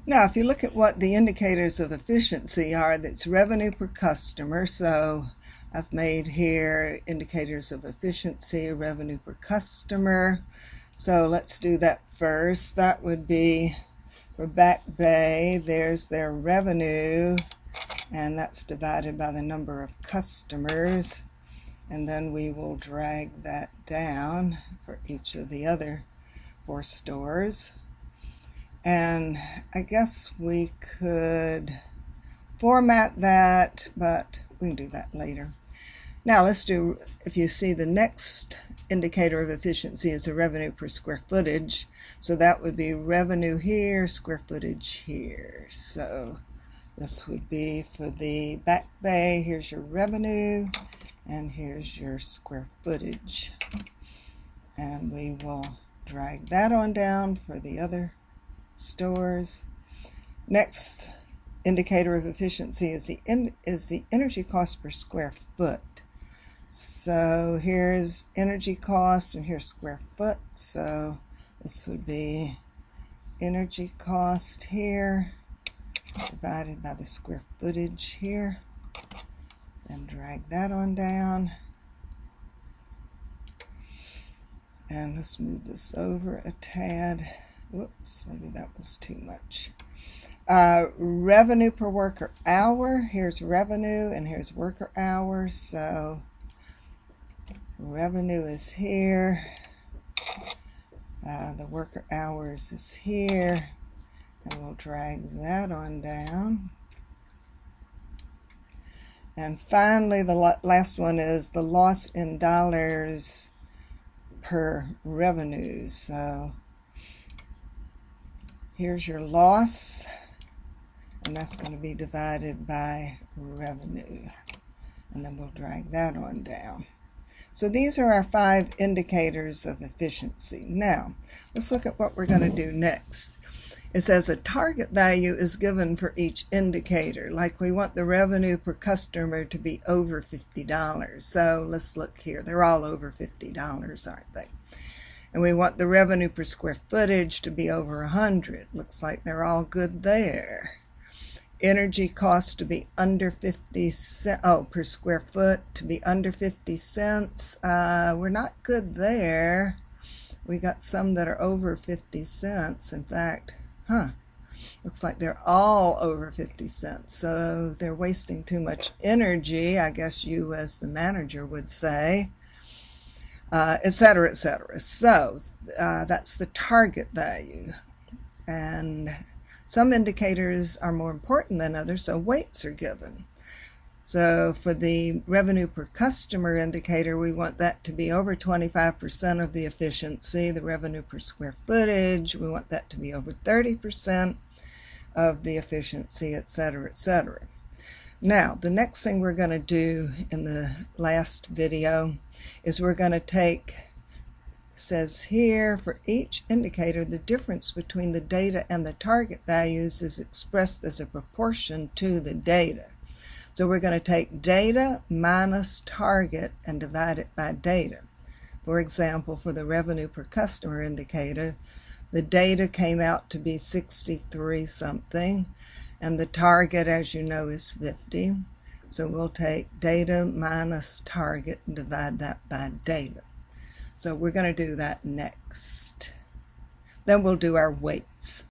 Now, if you look at what the indicators of efficiency are, that's revenue per customer. So I've made here indicators of efficiency, revenue per customer. So let's do that first. That would be for Back Bay. There's their revenue, and that's divided by the number of customers. And then we will drag that down for each of the other 4 stores. And I guess we could format that, but we can do that later. Now let's do, if you see, the next indicator of efficiency is the revenue per square footage. So that would be revenue here, square footage here. So this would be for the Back Bay. Here's your revenue, and here's your square footage. And we will drag that on down for the other stores. Next indicator of efficiency is the energy cost per square foot. So here's energy cost and here's square foot. So this would be energy cost here divided by the square footage here. Then drag that on down. And let's move this over a tad. Whoops, maybe that was too much. Revenue per worker hour. Here's revenue and here's worker hours. So revenue is here. The worker hours is here. And we'll drag that on down. And finally, the last one is the loss in dollars per revenue. So here's your loss, and that's going to be divided by revenue. And then we'll drag that on down. So these are our 5 indicators of efficiency. Now, let's look at what we're going to do next. It says a target value is given for each indicator. Like we want the revenue per customer to be over $50. So let's look here. They're all over $50, aren't they? And we want the revenue per square footage to be over 100. Looks like they're all good there. Energy cost to be under 50 cents, per square foot to be under 50 cents. We're not good there. We got some that are over 50 cents. In fact, looks like they're all over 50 cents. So they're wasting too much energy, I guess you as the manager would say. Etc., etc. So that's the target value. And some indicators are more important than others, so weights are given. So for the revenue per customer indicator, we want that to be over 25% of the efficiency. The revenue per square footage, we want that to be over 30% of the efficiency, etc., etc. Now, the next thing we're going to do in the last video is we're going to take, it says here, for each indicator, the difference between the data and the target values is expressed as a proportion to the data. So we're going to take data minus target and divide it by data. For example, for the revenue per customer indicator, the data came out to be 63 something, and the target, as you know, is 50. So we'll take data minus target and divide that by data. So we're going to do that next. Then we'll do our weights.